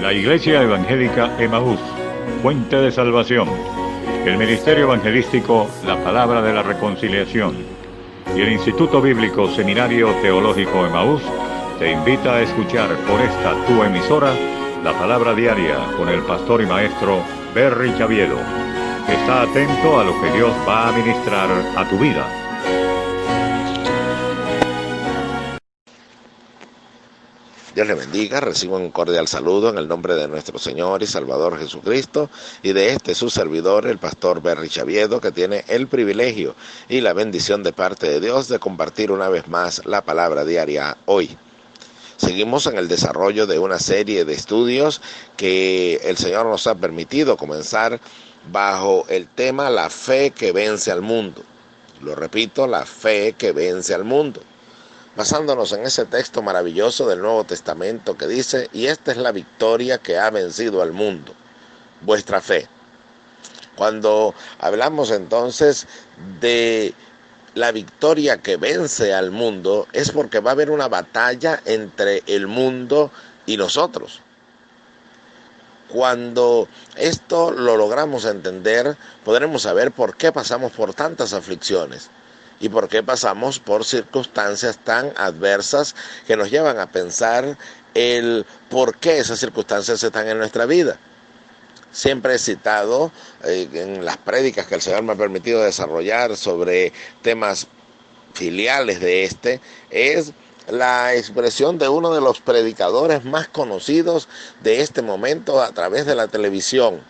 La Iglesia Evangélica Emaús, Fuente de Salvación, el Ministerio Evangelístico La Palabra de la Reconciliación y el Instituto Bíblico Seminario Teológico Emaús te invita a escuchar por esta tu emisora la Palabra Diaria con el pastor y maestro Berry Chaviedo. Está atento a lo que Dios va a ministrar a tu vida. Dios le bendiga, recibo un cordial saludo en el nombre de nuestro Señor y Salvador Jesucristo y de su servidor, el pastor Berry Chaviedo, que tiene el privilegio y la bendición de parte de Dios de compartir una vez más la palabra diaria hoy. Seguimos en el desarrollo de una serie de estudios que el Señor nos ha permitido comenzar bajo el tema La fe que vence al mundo. Lo repito, la fe que vence al mundo. Basándonos en ese texto maravilloso del Nuevo Testamento que dice: y esta es la victoria que ha vencido al mundo, vuestra fe. Cuando hablamos entonces de la victoria que vence al mundo, es porque va a haber una batalla entre el mundo y nosotros. Cuando esto lo logramos entender, podremos saber por qué pasamos por tantas aflicciones y por qué pasamos por circunstancias tan adversas que nos llevan a pensar el por qué esas circunstancias están en nuestra vida. Siempre he citado en las prédicas que el Señor me ha permitido desarrollar sobre temas filiales de es la expresión de uno de los predicadores más conocidos de este momento a través de la televisión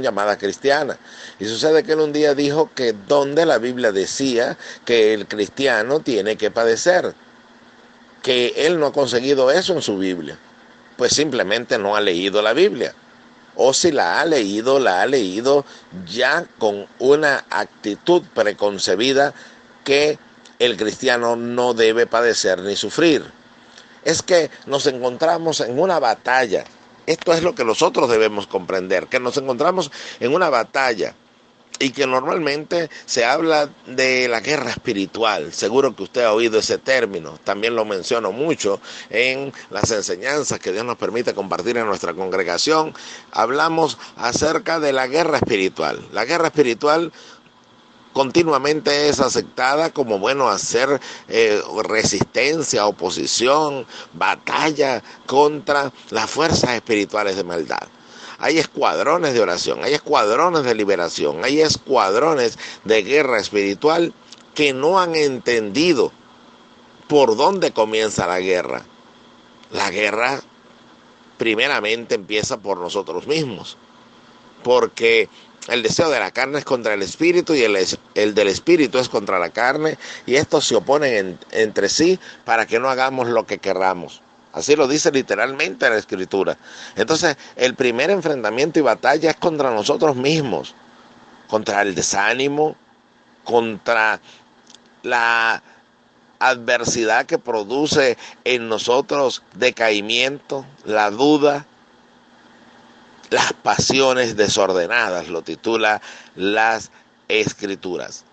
llamada cristiana. Y sucede que él un día dijo que donde la Biblia decía que el cristiano tiene que padecer, que él no ha conseguido eso en su Biblia, pues simplemente no ha leído la Biblia. O si la ha leído ya con una actitud preconcebida que el cristiano no debe padecer ni sufrir. Es que nos encontramos en una batalla. Esto es lo que nosotros debemos comprender, que nos encontramos en una batalla y que normalmente se habla de la guerra espiritual. Seguro que usted ha oído ese término. También lo menciono mucho en las enseñanzas que Dios nos permite compartir en nuestra congregación. Hablamos acerca de la guerra espiritual. La guerra espiritual continuamente es aceptada como hacer resistencia, oposición, batalla contra las fuerzas espirituales de maldad. Hay escuadrones de oración, hay escuadrones de liberación, hay escuadrones de guerra espiritual que no han entendido por dónde comienza la guerra. La guerra primeramente empieza por nosotros mismos, porque el deseo de la carne es contra el espíritu y el del espíritu es contra la carne, y estos se oponen entre sí para que no hagamos lo que querramos. Así lo dice literalmente la Escritura. Entonces, el primer enfrentamiento y batalla es contra nosotros mismos, contra el desánimo, contra la adversidad que produce en nosotros decaimiento, la duda, las pasiones desordenadas, lo titula las Escrituras.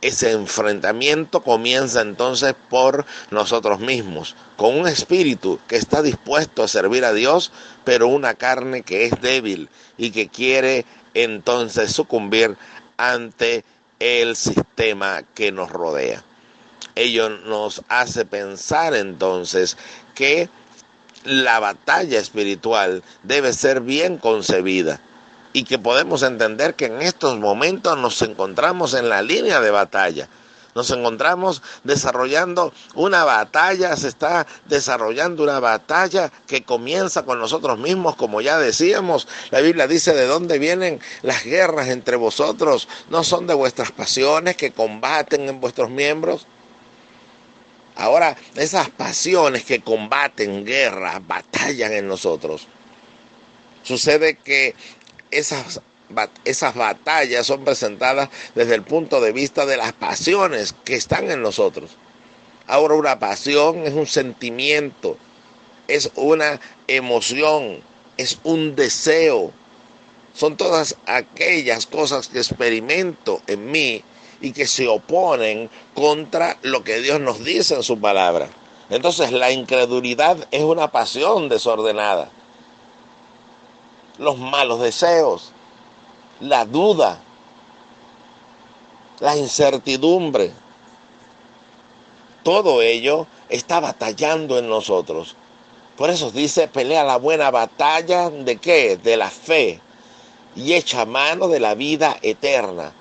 Ese enfrentamiento comienza entonces por nosotros mismos, con un espíritu que está dispuesto a servir a Dios, pero una carne que es débil y que quiere entonces sucumbir ante el sistema que nos rodea. Ello nos hace pensar entonces que la batalla espiritual debe ser bien concebida y que podemos entender que en estos momentos nos encontramos en la línea de batalla. Nos encontramos desarrollando una batalla, se está desarrollando una batalla que comienza con nosotros mismos, como ya decíamos. La Biblia dice: ¿de dónde vienen las guerras entre vosotros? ¿No son de vuestras pasiones que combaten en vuestros miembros? Ahora, esas pasiones que combaten guerras, batallan en nosotros. Sucede que esas batallas son presentadas desde el punto de vista de las pasiones que están en nosotros. Ahora, una pasión es un sentimiento, es una emoción, es un deseo. Son todas aquellas cosas que experimento en mí y que se oponen contra lo que Dios nos dice en su palabra. Entonces, la incredulidad es una pasión desordenada. los malos deseos, la duda, la incertidumbre. Todo ello está batallando en nosotros. Por eso dice, pelea la buena batalla ¿de qué? De la fe, y echa mano de la vida eterna.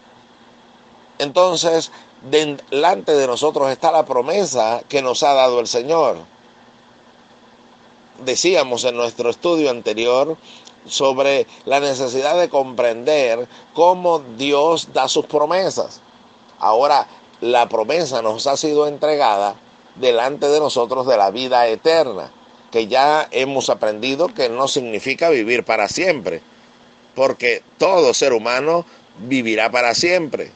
Entonces, delante de nosotros está la promesa que nos ha dado el Señor. Decíamos en nuestro estudio anterior sobre la necesidad de comprender cómo Dios da sus promesas. Ahora, la promesa nos ha sido entregada delante de nosotros de la vida eterna, que ya hemos aprendido que no significa vivir para siempre, porque todo ser humano vivirá para siempre,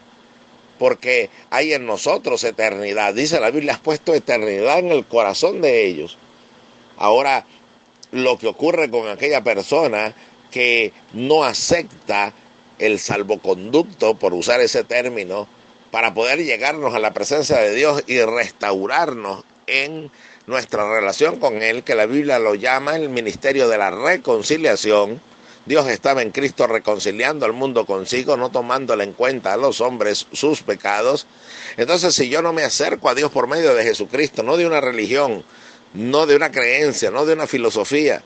porque hay en nosotros eternidad. Dice la Biblia, has puesto eternidad en el corazón de ellos. Ahora, lo que ocurre con aquella persona que no acepta el salvoconducto, por usar ese término, para poder llegarnos a la presencia de Dios y restaurarnos en nuestra relación con Él, que la Biblia lo llama el ministerio de la reconciliación. Dios estaba en Cristo reconciliando al mundo consigo, no tomándole en cuenta a los hombres sus pecados. Entonces, si yo no me acerco a Dios por medio de Jesucristo, no de una religión, no de una creencia, no de una filosofía,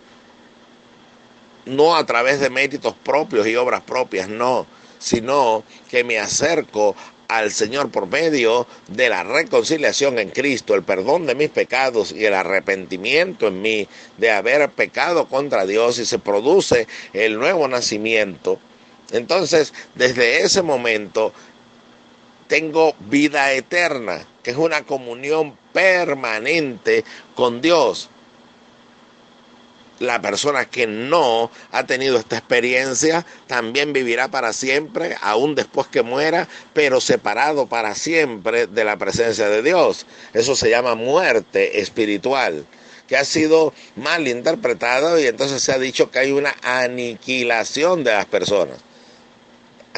no a través de méritos propios y obras propias, no, sino que me acerco al Señor por medio de la reconciliación en Cristo, el perdón de mis pecados y el arrepentimiento en mí de haber pecado contra Dios, y se produce el nuevo nacimiento. Entonces, desde ese momento tengo vida eterna, que es una comunión permanente con Dios. La persona que no ha tenido esta experiencia también vivirá para siempre, aún después que muera, pero separado para siempre de la presencia de Dios. Eso se llama muerte espiritual, que ha sido mal interpretado, y entonces se ha dicho que hay una aniquilación de las personas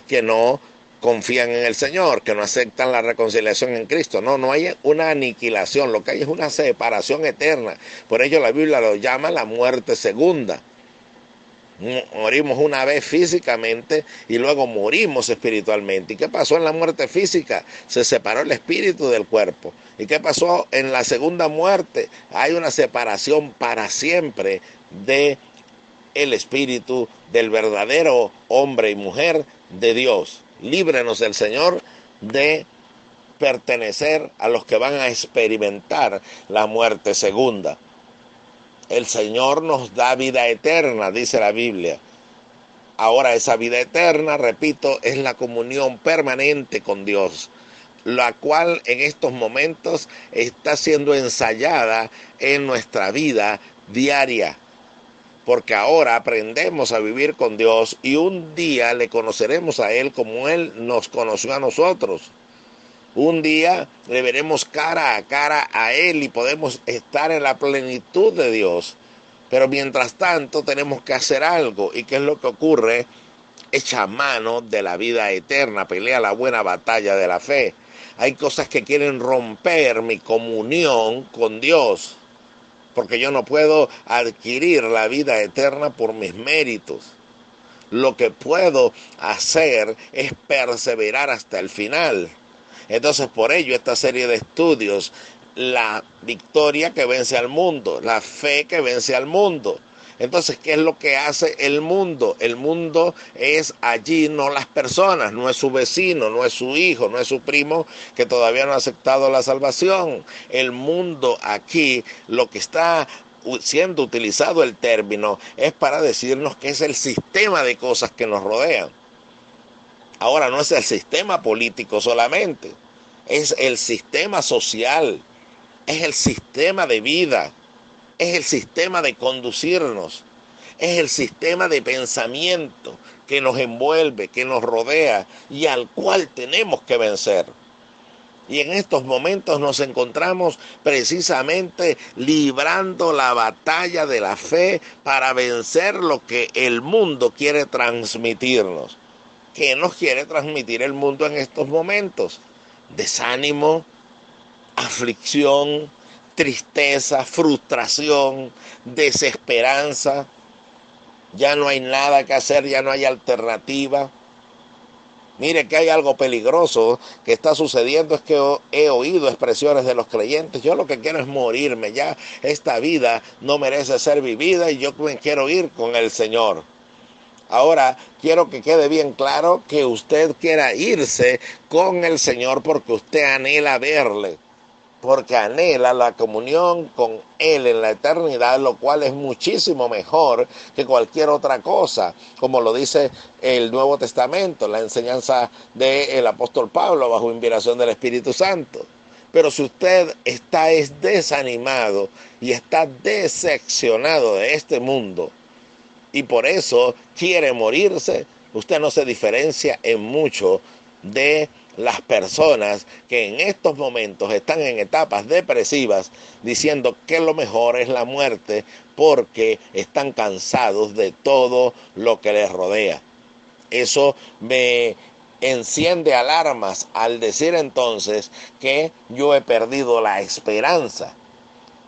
que no confían en el Señor, que no aceptan la reconciliación en Cristo. No hay una aniquilación, lo que hay es una separación eterna. Por ello la Biblia lo llama la muerte segunda. Morimos una vez físicamente y luego morimos espiritualmente. ¿Y qué pasó en la muerte física? Se separó el espíritu del cuerpo. ¿Y qué pasó en la segunda muerte? Hay una separación para siempre de el espíritu del verdadero hombre y mujer de Dios. Líbrenos el Señor de pertenecer a los que van a experimentar la muerte segunda. El Señor nos da vida eterna, dice la Biblia. Ahora, esa vida eterna, repito, es la comunión permanente con Dios, la cual en estos momentos está siendo ensayada en nuestra vida diaria. Porque ahora aprendemos a vivir con Dios y un día le conoceremos a Él como Él nos conoció a nosotros. Un día le veremos cara a cara a Él y podemos estar en la plenitud de Dios. Pero mientras tanto tenemos que hacer algo. ¿Y qué es lo que ocurre? Echa mano de la vida eterna, pelea la buena batalla de la fe. Hay cosas que quieren romper mi comunión con Dios, porque yo no puedo adquirir la vida eterna por mis méritos. Lo que puedo hacer es perseverar hasta el final. Entonces, por ello, esta serie de estudios, la victoria que vence al mundo, la fe que vence al mundo. Entonces, ¿qué es lo que hace el mundo? El mundo es allí, no las personas, no es su vecino, no es su hijo, no es su primo que todavía no ha aceptado la salvación. El mundo aquí, lo que está siendo utilizado el término, es para decirnos que es el sistema de cosas que nos rodean. Ahora, no es el sistema político solamente, es el sistema social, es el sistema de vida, es el sistema de conducirnos, es el sistema de pensamiento que nos envuelve, que nos rodea y al cual tenemos que vencer. Y en estos momentos nos encontramos precisamente librando la batalla de la fe para vencer lo que el mundo quiere transmitirnos. ¿Qué nos quiere transmitir el mundo en estos momentos? Desánimo, aflicción, tristeza, frustración, desesperanza. ya no hay nada que hacer, ya no hay alternativa. Mire que hay algo peligroso que está sucediendo, es que he oído expresiones de los creyentes: yo lo que quiero es morirme, ya esta vida no merece ser vivida y yo me quiero ir con el Señor. Ahora, quiero que quede bien claro que usted quiera irse con el Señor porque usted anhela verle, porque anhela la comunión con Él en la eternidad, lo cual es muchísimo mejor que cualquier otra cosa, como lo dice el Nuevo Testamento, la enseñanza del apóstol Pablo bajo inspiración del Espíritu Santo. Pero si usted está desanimado y está decepcionado de este mundo y por eso quiere morirse, usted no se diferencia en mucho de las personas que en estos momentos están en etapas depresivas diciendo que lo mejor es la muerte porque están cansados de todo lo que les rodea. Eso me enciende alarmas al decir entonces que yo he perdido la esperanza.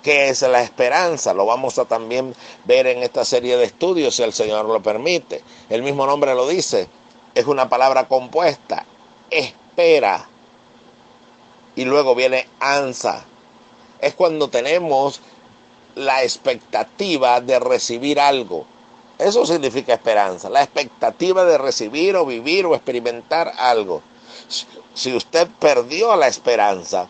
¿Qué es la esperanza? Lo vamos a también ver en esta serie de estudios, si el Señor lo permite. El mismo nombre lo dice, es una palabra compuesta: espera. Y luego viene ansa. Es cuando tenemos la expectativa de recibir algo. Eso significa esperanza, la expectativa de recibir o vivir o experimentar algo. Si usted perdió la esperanza,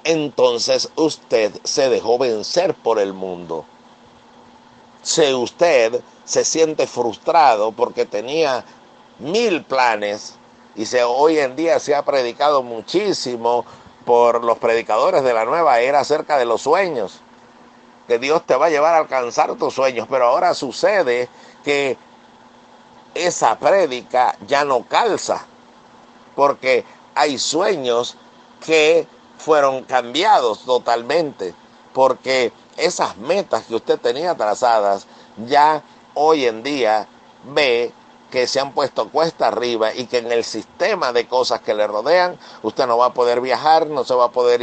entonces usted se dejó vencer por el mundo. Si usted se siente frustrado porque tenía 1000 planes, y hoy en día se ha predicado muchísimo por los predicadores de la nueva era acerca de los sueños, que Dios te va a llevar a alcanzar tus sueños, pero ahora sucede que esa prédica ya no calza, porque hay sueños que fueron cambiados totalmente, porque esas metas que usted tenía trazadas ya hoy en día ve que se han puesto cuesta arriba y que en el sistema de cosas que le rodean usted no va a poder viajar, no se va a poder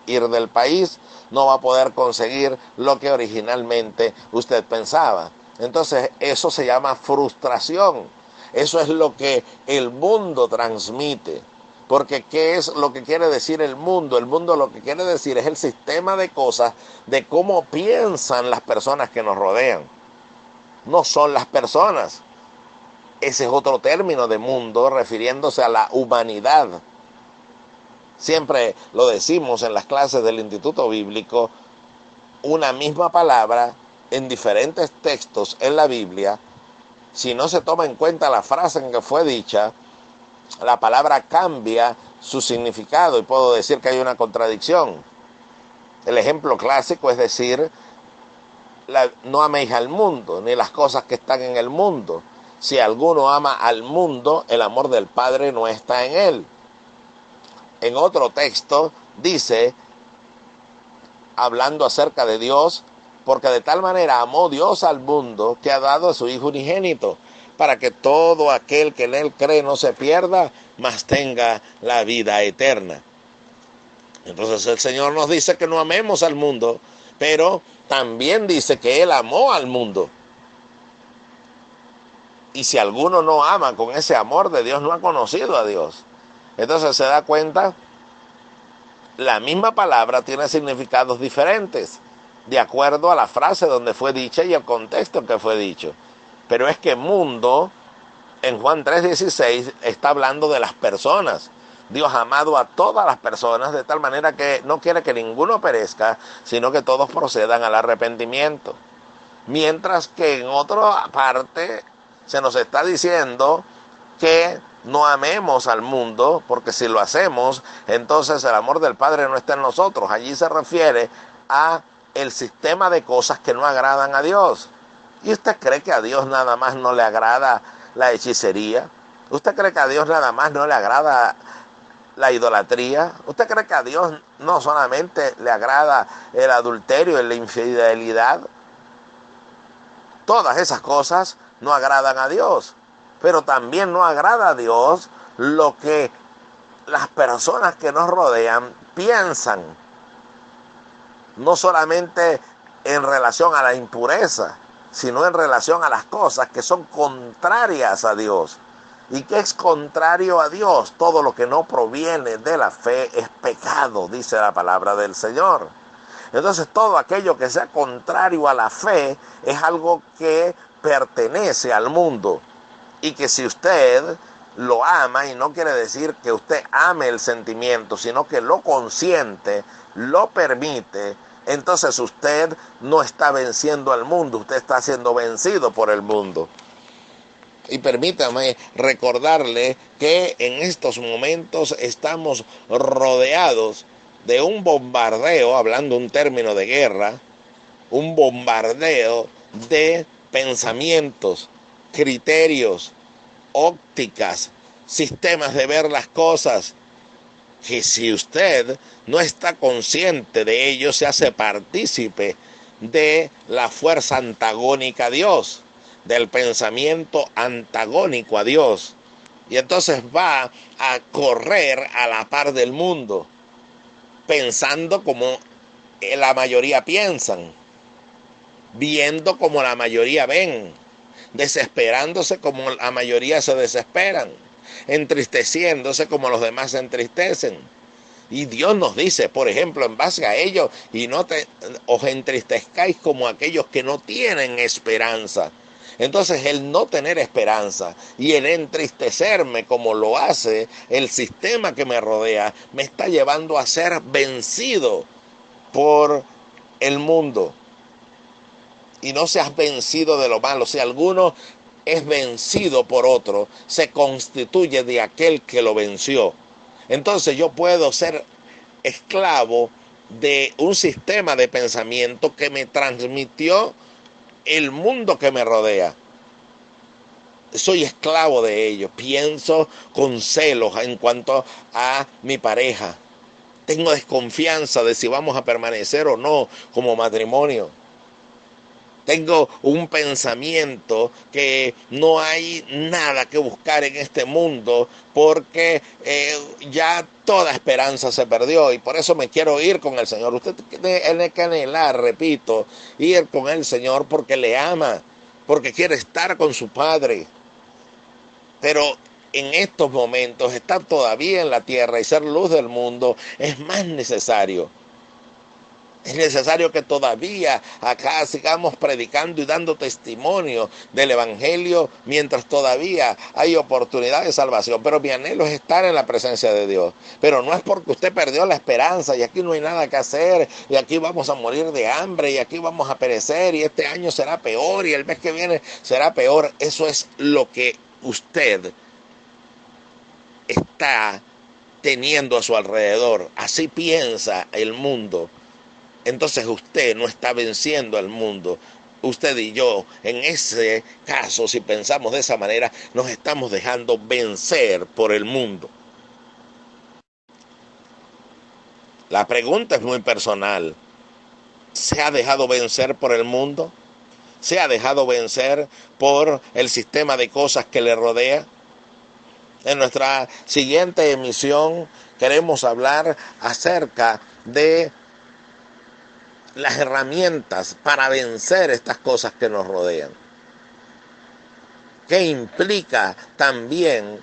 ir del país, no va a poder conseguir lo que originalmente usted pensaba. Entonces eso se llama frustración. Eso es lo que el mundo transmite. Porque ¿qué es lo que quiere decir el mundo? El mundo lo que quiere decir es el sistema de cosas, de cómo piensan las personas que nos rodean. No son las personas. Ese es otro término de mundo refiriéndose a la humanidad. Siempre lo decimos en las clases del Instituto Bíblico, una misma palabra en diferentes textos en la Biblia, si no se toma en cuenta la frase en que fue dicha, la palabra cambia su significado y puedo decir que hay una contradicción. El ejemplo clásico es decir, no améis al mundo, ni las cosas que están en el mundo. Si alguno ama al mundo, el amor del Padre no está en él. En otro texto dice, hablando acerca de Dios, porque de tal manera amó Dios al mundo que ha dado a su Hijo unigénito, para que todo aquel que en él cree no se pierda, mas tenga la vida eterna. Entonces el Señor nos dice que no amemos al mundo, pero también dice que Él amó al mundo. Y si alguno no ama con ese amor de Dios, no ha conocido a Dios. Entonces se da cuenta, la misma palabra tiene significados diferentes, de acuerdo a la frase donde fue dicha y el contexto en que fue dicho. Pero es que mundo, en Juan 3:16, está hablando de las personas. Dios ha amado a todas las personas de tal manera que no quiere que ninguno perezca, sino que todos procedan al arrepentimiento. Mientras que en otra parte se nos está diciendo que no amemos al mundo, porque si lo hacemos, entonces el amor del Padre no está en nosotros. Allí se refiere a el sistema de cosas que no agradan a Dios. ¿Y usted cree que a Dios nada más no le agrada la hechicería? ¿Usted cree que a Dios nada más no le agrada la idolatría? ¿Usted cree que a Dios no solamente le agrada el adulterio y la infidelidad? Todas esas cosas no agradan a Dios, pero también no agrada a Dios lo que las personas que nos rodean piensan, no solamente en relación a la impureza, sino en relación a las cosas que son contrarias a Dios. ¿Y qué es contrario a Dios? Todo lo que no proviene de la fe es pecado, dice la palabra del Señor. Entonces todo aquello que sea contrario a la fe es algo que pertenece al mundo. Y que si usted lo ama, y no quiere decir que usted ame el sentimiento, sino que lo consiente, lo permite, entonces usted no está venciendo al mundo, usted está siendo vencido por el mundo. Y permítame recordarle que en estos momentos estamos rodeados de un bombardeo, hablando un término de guerra, un bombardeo de pensamientos, criterios, ópticas, sistemas de ver las cosas, que si usted no está consciente de ello, se hace partícipe de la fuerza antagónica a Dios, del pensamiento antagónico a Dios, y entonces va a correr a la par del mundo, pensando como la mayoría piensan, viendo como la mayoría ven, desesperándose como la mayoría se desesperan, entristeciéndose como los demás se entristecen. Y Dios nos dice, por ejemplo, en base a ello, y no os entristezcáis como aquellos que no tienen esperanza. Entonces el no tener esperanza y el entristecerme como lo hace el sistema que me rodea, me está llevando a ser vencido por el mundo. Y no seas vencido de lo malo. Si alguno es vencido por otro, se constituye de aquel que lo venció. Entonces yo puedo ser esclavo de un sistema de pensamiento que me transmitió el mundo que me rodea. Soy esclavo de ello. Pienso con celos en cuanto a mi pareja. Tengo desconfianza de si vamos a permanecer o no como matrimonio. Tengo un pensamiento que no hay nada que buscar en este mundo porque ya toda esperanza se perdió y por eso me quiero ir con el Señor. Usted tiene que anhelar, repito, ir con el Señor porque le ama, porque quiere estar con su Padre. Pero en estos momentos estar todavía en la tierra y ser luz del mundo es más necesario. Es necesario que todavía acá sigamos predicando y dando testimonio del Evangelio mientras todavía hay oportunidad de salvación. Pero mi anhelo es estar en la presencia de Dios. Pero no es porque usted perdió la esperanza y aquí no hay nada que hacer y aquí vamos a morir de hambre y aquí vamos a perecer y este año será peor y el mes que viene será peor. Eso es lo que usted está teniendo a su alrededor. Así piensa el mundo. Entonces usted no está venciendo al mundo. Usted y yo, en ese caso, si pensamos de esa manera, nos estamos dejando vencer por el mundo. La pregunta es muy personal. ¿Se ha dejado vencer por el mundo? ¿Se ha dejado vencer por el sistema de cosas que le rodea? En nuestra siguiente emisión queremos hablar acerca de las herramientas para vencer estas cosas que nos rodean. ¿Qué implica también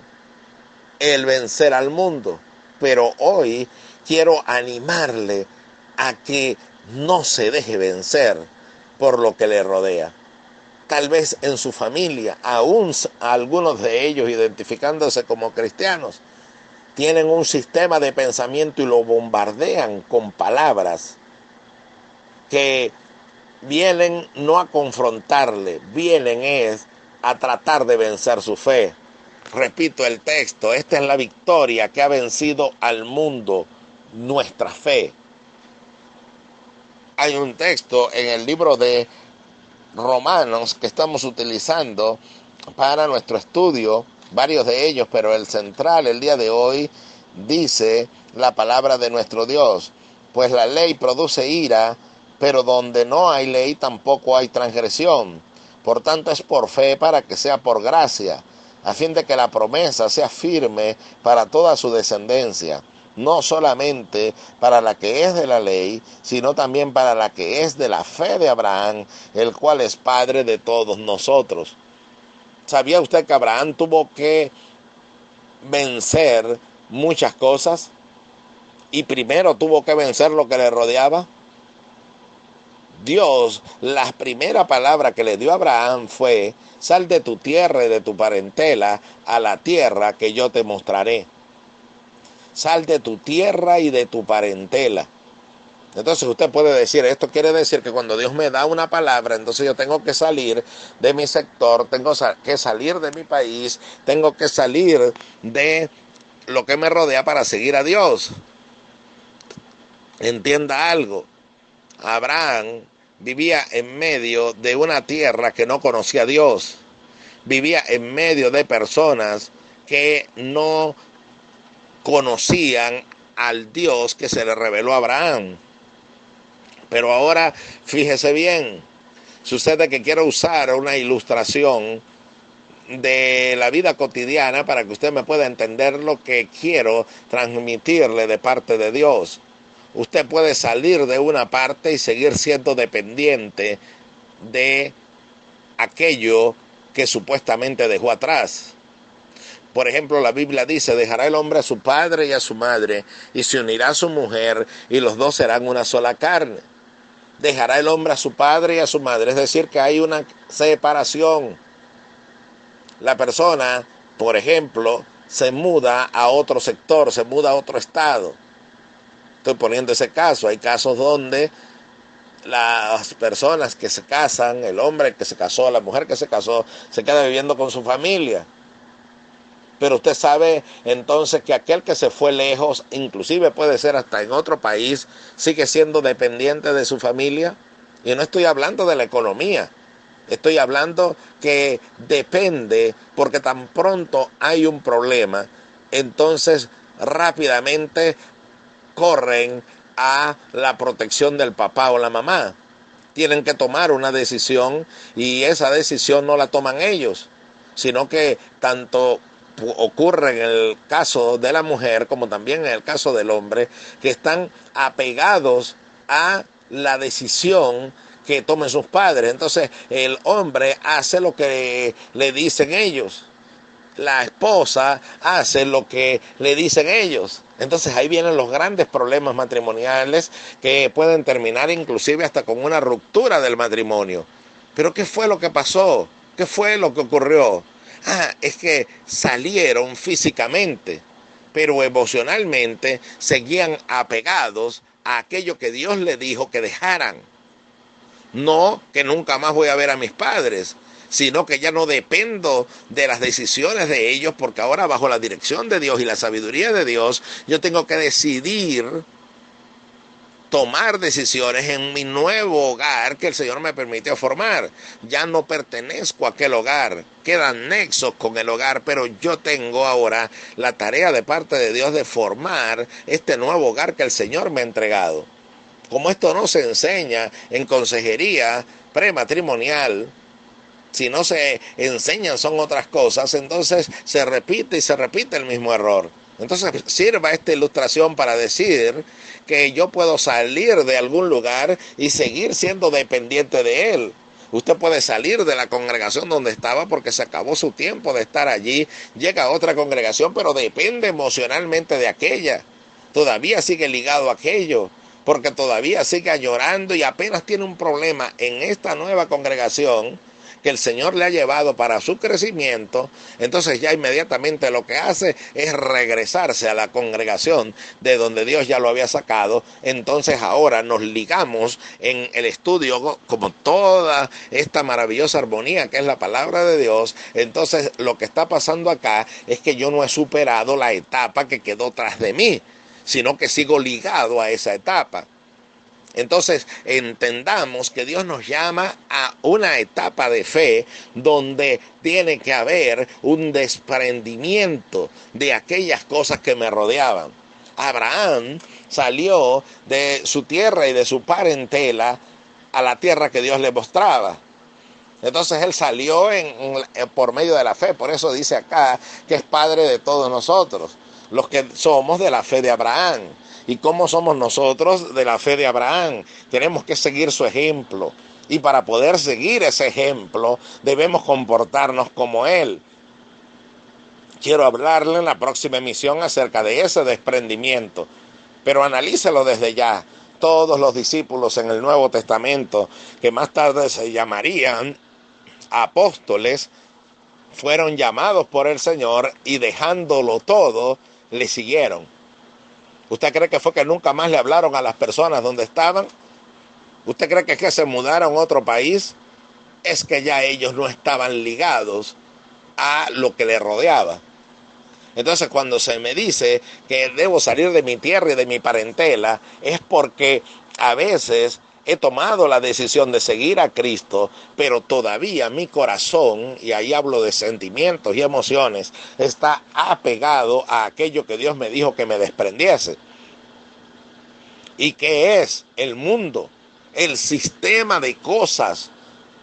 el vencer al mundo? Pero hoy quiero animarle a que no se deje vencer por lo que le rodea. Tal vez en su familia, aún algunos de ellos identificándose como cristianos, tienen un sistema de pensamiento y lo bombardean con palabras que vienen no a confrontarle, vienen a tratar de vencer su fe. Repito el texto, esta es la victoria que ha vencido al mundo, nuestra fe. Hay un texto en el libro de Romanos que estamos utilizando para nuestro estudio, varios de ellos, pero el central el día de hoy dice la palabra de nuestro Dios: pues la ley produce ira, pero donde no hay ley tampoco hay transgresión. Por tanto es por fe para que sea por gracia, a fin de que la promesa sea firme para toda su descendencia, no solamente para la que es de la ley, sino también para la que es de la fe de Abraham, el cual es Padre de todos nosotros. ¿Sabía usted que Abraham tuvo que vencer muchas cosas? Y primero tuvo que vencer lo que le rodeaba. Dios, la primera palabra que le dio a Abraham fue: sal de tu tierra y de tu parentela a la tierra que yo te mostraré. Sal de tu tierra y de tu parentela. Entonces usted puede decir, esto quiere decir que cuando Dios me da una palabra, entonces yo tengo que salir de mi sector, tengo que salir de mi país, tengo que salir de lo que me rodea para seguir a Dios. Entienda algo, Abraham vivía en medio de una tierra que no conocía a Dios, vivía en medio de personas que no conocían al Dios que se le reveló a Abraham. Pero ahora, fíjese bien, sucede que quiero usar una ilustración de la vida cotidiana para que usted me pueda entender lo que quiero transmitirle de parte de Dios. Usted puede salir de una parte y seguir siendo dependiente de aquello que supuestamente dejó atrás. Por ejemplo, la Biblia dice: dejará el hombre a su padre y a su madre, y se unirá a su mujer, y los dos serán una sola carne. Dejará el hombre a su padre y a su madre, es decir, que hay una separación. La persona, por ejemplo, se muda a otro sector, se muda a otro estado. Estoy poniendo ese caso. Hay casos donde las personas que se casan, el hombre que se casó, la mujer que se casó, se queda viviendo con su familia. Pero usted sabe entonces que aquel que se fue lejos, inclusive puede ser hasta en otro país, sigue siendo dependiente de su familia. Y no estoy hablando de la economía, estoy hablando que depende, porque tan pronto hay un problema, entonces rápidamente corren a la protección del papá o la mamá. Tienen que tomar una decisión y esa decisión no la toman ellos, sino que tanto ocurre en el caso de la mujer como también en el caso del hombre, que están apegados a la decisión que tomen sus padres. Entonces el hombre hace lo que le dicen ellos, la esposa hace lo que le dicen ellos. Entonces ahí vienen los grandes problemas matrimoniales que pueden terminar inclusive hasta con una ruptura del matrimonio. Pero ¿qué fue lo que pasó? ¿Qué fue lo que ocurrió? Es que salieron físicamente, pero emocionalmente seguían apegados a aquello que Dios les dijo que dejaran. No que nunca más voy a ver a mis padres, sino que ya no dependo de las decisiones de ellos, porque ahora bajo la dirección de Dios y la sabiduría de Dios, yo tengo que decidir, tomar decisiones en mi nuevo hogar que el Señor me permitió formar. Ya no pertenezco a aquel hogar, quedan nexos con el hogar, pero yo tengo ahora la tarea de parte de Dios de formar este nuevo hogar que el Señor me ha entregado. Como esto no se enseña en consejería prematrimonial, si no se enseñan son otras cosas, entonces se repite y se repite el mismo error. Entonces sirva esta ilustración para decir que yo puedo salir de algún lugar y seguir siendo dependiente de él. Usted puede salir de la congregación donde estaba porque se acabó su tiempo de estar allí, llega a otra congregación, pero depende emocionalmente de aquella. Todavía sigue ligado a aquello, porque todavía sigue añorando y apenas tiene un problema en esta nueva congregación que el Señor le ha llevado para su crecimiento, entonces ya inmediatamente lo que hace es regresarse a la congregación de donde Dios ya lo había sacado. Entonces ahora nos ligamos en el estudio como toda esta maravillosa armonía que es la palabra de Dios. Entonces lo que está pasando acá es que yo no he superado la etapa que quedó tras de mí, sino que sigo ligado a esa etapa. Entonces entendamos que Dios nos llama a una etapa de fe donde tiene que haber un desprendimiento de aquellas cosas que me rodeaban. Abraham salió de su tierra y de su parentela a la tierra que Dios le mostraba. Entonces él salió por medio de la fe, por eso dice acá que es Padre de todos nosotros. los que somos de la fe de Abraham. ¿Y cómo somos nosotros de la fe de Abraham? Tenemos que seguir su ejemplo. Y para poder seguir ese ejemplo, debemos comportarnos como él. Quiero hablarle en la próxima emisión acerca de ese desprendimiento, pero analícelo desde ya. Todos los discípulos en el Nuevo Testamento, que más tarde se llamarían apóstoles, fueron llamados por el Señor y dejándolo todo, le siguieron. ¿Usted cree que fue que nunca más le hablaron a las personas donde estaban? ¿Usted cree que es que se mudaron a otro país? Es que ya ellos no estaban ligados a lo que le rodeaba. Entonces, cuando se me dice que debo salir de mi tierra y de mi parentela, es porque a veces he tomado la decisión de seguir a Cristo, pero todavía mi corazón, y ahí hablo de sentimientos y emociones, está apegado a aquello que Dios me dijo que me desprendiese. ¿Y qué es el mundo? El sistema de cosas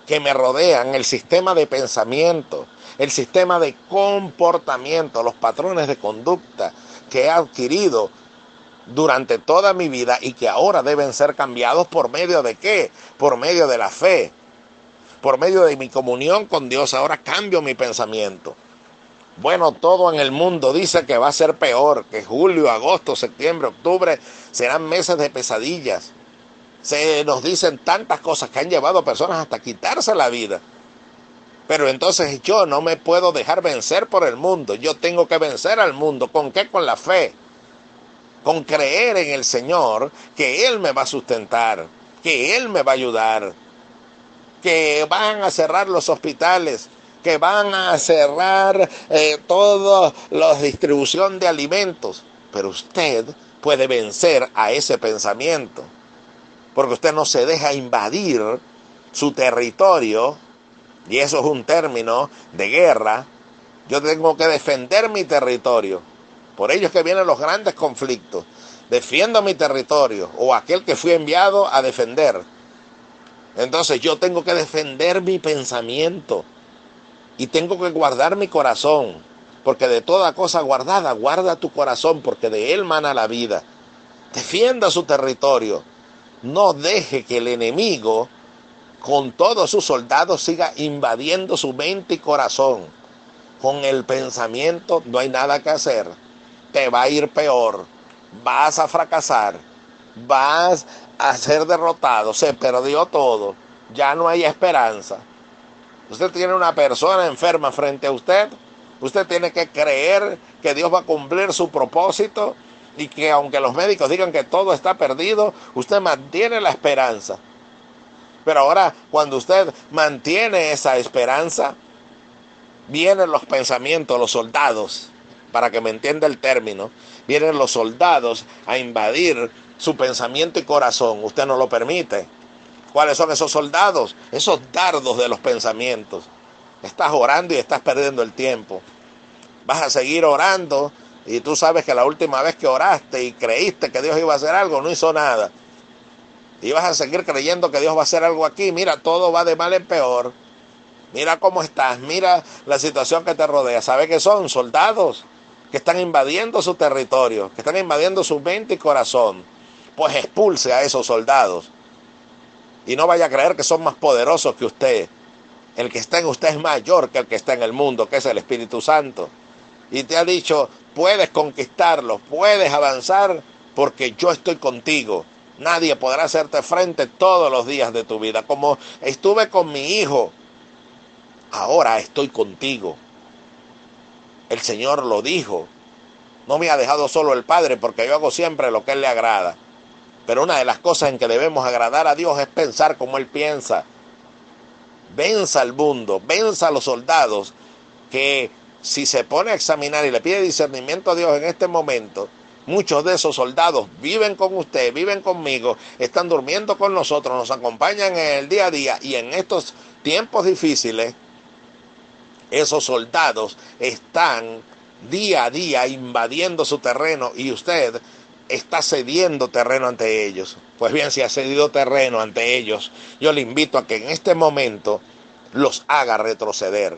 que me rodean, el sistema de pensamiento, el sistema de comportamiento, los patrones de conducta que he adquirido durante toda mi vida y que ahora deben ser cambiados ¿por medio de qué? Por medio de la fe, por medio de mi comunión con Dios. Ahora cambio mi pensamiento. Bueno, todo en el mundo dice que va a ser peor, que julio, agosto, septiembre, octubre serán meses de pesadillas. Se nos dicen tantas cosas que han llevado a personas hasta quitarse la vida. Pero entonces yo no me puedo dejar vencer por el mundo. Yo tengo que vencer al mundo. ¿Con qué? Con la fe. Con creer en el Señor, que Él me va a sustentar, que Él me va a ayudar, que van a cerrar los hospitales, que van a cerrar toda la distribución de alimentos. Pero usted puede vencer a ese pensamiento, porque usted no se deja invadir su territorio. Y eso es un término de guerra. Yo tengo que defender mi territorio. Por ello es que vienen los grandes conflictos. Defiendo mi territorio, o aquel que fui enviado a defender. Entonces yo tengo que defender mi pensamiento. Y tengo que guardar mi corazón. Porque de toda cosa guardada, guarda tu corazón, porque de él mana la vida. Defienda su territorio. No deje que el enemigo, con todos sus soldados, siga invadiendo su mente y corazón. Con el pensamiento no hay nada que hacer. Te va a ir peor. Vas a fracasar. Vas a ser derrotado. Se perdió todo. Ya no hay esperanza. Usted tiene una persona enferma frente a usted. Usted tiene que creer que Dios va a cumplir su propósito y que aunque los médicos digan que todo está perdido, usted mantiene la esperanza. Pero ahora, cuando usted mantiene esa esperanza, vienen los pensamientos, los soldados, para que me entienda el término, vienen los soldados a invadir su pensamiento y corazón. Usted no lo permite. ¿Cuáles son esos soldados? Esos dardos de los pensamientos. Estás orando y estás perdiendo el tiempo. Vas a seguir orando y tú sabes que la última vez que oraste y creíste que Dios iba a hacer algo, no hizo nada. Y vas a seguir creyendo que Dios va a hacer algo aquí. Mira, todo va de mal en peor. Mira cómo estás. Mira la situación que te rodea. ¿Sabe qué son? Soldados que están invadiendo su territorio, que están invadiendo su mente y corazón. Pues expulse a esos soldados. Y no vaya a creer que son más poderosos que usted. El que está en usted es mayor que el que está en el mundo, que es el Espíritu Santo. Y te ha dicho, puedes conquistarlos, puedes avanzar, porque yo estoy contigo. Nadie podrá hacerte frente todos los días de tu vida. Como estuve con mi hijo, ahora estoy contigo. El Señor lo dijo. No me ha dejado solo el Padre, porque yo hago siempre lo que Él le agrada. Pero una de las cosas en que debemos agradar a Dios es pensar como Él piensa. Venza al mundo, venza a los soldados, que si se pone a examinar y le pide discernimiento a Dios en este momento, muchos de esos soldados viven con usted, viven conmigo, están durmiendo con nosotros, nos acompañan en el día a día, y en estos tiempos difíciles, esos soldados están día a día invadiendo su terreno y usted está cediendo terreno ante ellos. Pues bien, si ha cedido terreno ante ellos, yo le invito a que en este momento los haga retroceder.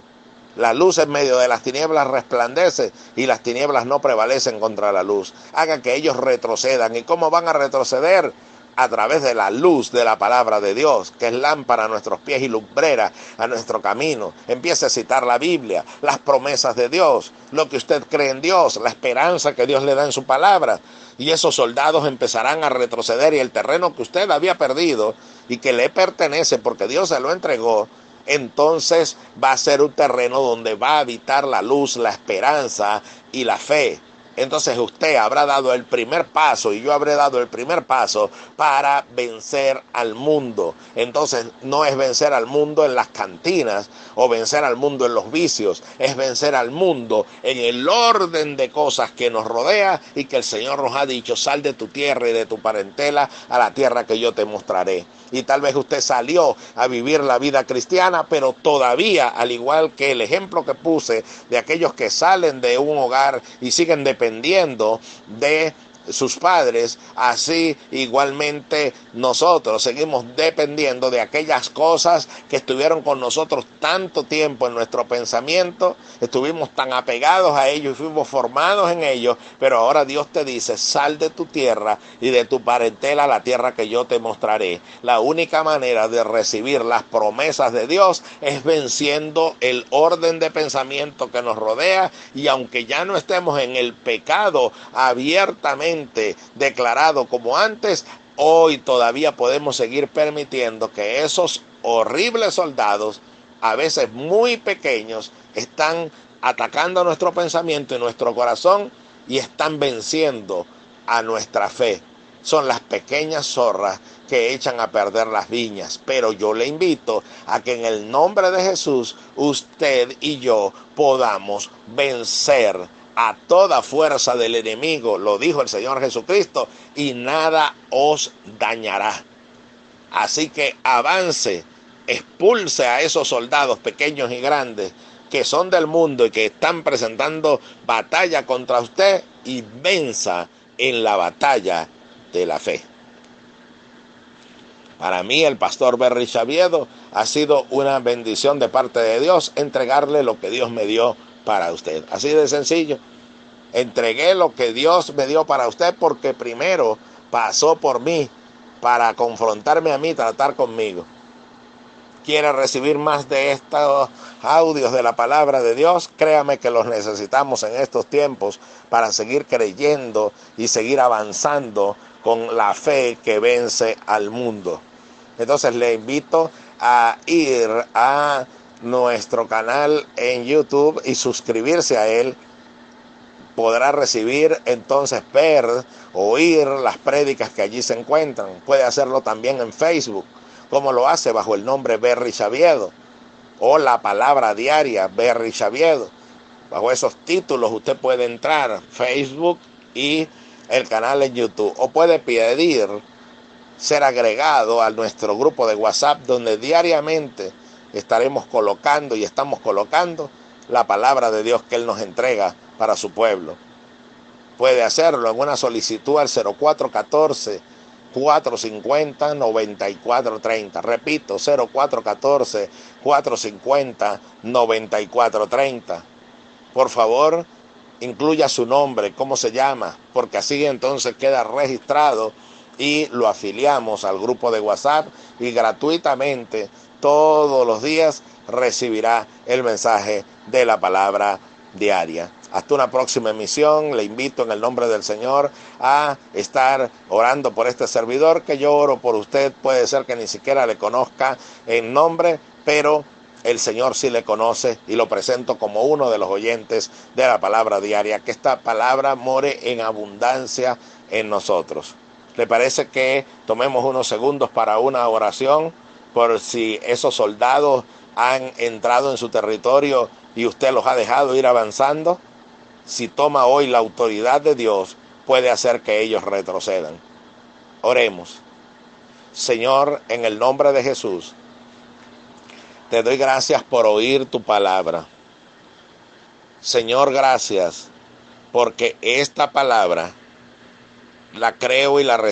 La luz en medio de las tinieblas resplandece y las tinieblas no prevalecen contra la luz. Haga que ellos retrocedan. ¿Y cómo van a retroceder? A través de la luz de la palabra de Dios, que es lámpara a nuestros pies y lumbrera a nuestro camino. Empiece a citar la Biblia, las promesas de Dios, lo que usted cree en Dios, la esperanza que Dios le da en su palabra. Y esos soldados empezarán a retroceder y el terreno que usted había perdido y que le pertenece porque Dios se lo entregó, entonces va a ser un terreno donde va a habitar la luz, la esperanza y la fe. Entonces usted habrá dado el primer paso y yo habré dado el primer paso para vencer al mundo. Entonces no es vencer al mundo en las cantinas o vencer al mundo en los vicios, es vencer al mundo en el orden de cosas que nos rodea y que el Señor nos ha dicho: sal de tu tierra y de tu parentela a la tierra que yo te mostraré. Y tal vez usted salió a vivir la vida cristiana, pero todavía, al igual que el ejemplo que puse de aquellos que salen de un hogar y siguen dependiendo de sus padres, así igualmente nosotros seguimos dependiendo de aquellas cosas que estuvieron con nosotros tanto tiempo en nuestro pensamiento, estuvimos tan apegados a ellos y fuimos formados en ellos, pero ahora Dios te dice: sal de tu tierra y de tu parentela a la tierra que yo te mostraré. La única manera de recibir las promesas de Dios es venciendo el orden de pensamiento que nos rodea, y aunque ya no estemos en el pecado abiertamente declarado como antes, hoy todavía podemos seguir permitiendo que esos horribles soldados, a veces muy pequeños, están atacando nuestro pensamiento y nuestro corazón y están venciendo a nuestra fe. Son las pequeñas zorras que echan a perder las viñas. Pero yo le invito a que en el nombre de Jesús usted y yo podamos vencer a toda fuerza del enemigo, lo dijo el Señor Jesucristo, y nada os dañará. Así que avance, expulse a esos soldados pequeños y grandes que son del mundo y que están presentando batalla contra usted, y venza en la batalla de la fe. Para mí, el pastor Berry Xaviedo, ha sido una bendición de parte de Dios entregarle lo que Dios me dio para usted. Así de sencillo. Entregué lo que Dios me dio para usted porque primero pasó por mí para confrontarme a mí, tratar conmigo. ¿Quiere recibir más de estos audios de la palabra de Dios? Créame que los necesitamos en estos tiempos para seguir creyendo y seguir avanzando con la fe que vence al mundo. Entonces le invito a ir a nuestro canal en YouTube y suscribirse a él. Podrá recibir, entonces ver, oír las prédicas que allí se encuentran. Puede hacerlo también en Facebook, como lo hace bajo el nombre Berry Xaviedo, o la palabra diaria Berry Xaviedo. Bajo esos títulos usted puede entrar, Facebook y el canal en YouTube, o puede pedir ser agregado a nuestro grupo de WhatsApp, donde diariamente estaremos colocando y estamos colocando la palabra de Dios que Él nos entrega para su pueblo. Puede hacerlo en una solicitud al 0414-450-9430. Repito, 0414-450-9430. Por favor, incluya su nombre, cómo se llama, porque así entonces queda registrado y lo afiliamos al grupo de WhatsApp, y gratuitamente todos los días recibirá el mensaje de la palabra diaria. Hasta una próxima emisión. Le invito en el nombre del Señor a estar orando por este servidor, que yo oro por usted. Puede ser que ni siquiera le conozca en nombre, pero el Señor sí le conoce, y lo presento como uno de los oyentes de la palabra diaria. Que esta palabra more en abundancia en nosotros. ¿Le parece que tomemos unos segundos para una oración por si esos soldados han entrado en su territorio y usted los ha dejado ir avanzando? Si toma hoy la autoridad de Dios, puede hacer que ellos retrocedan. Oremos. Señor, en el nombre de Jesús, te doy gracias por oír tu palabra. Señor, gracias porque esta palabra la creo y la recibo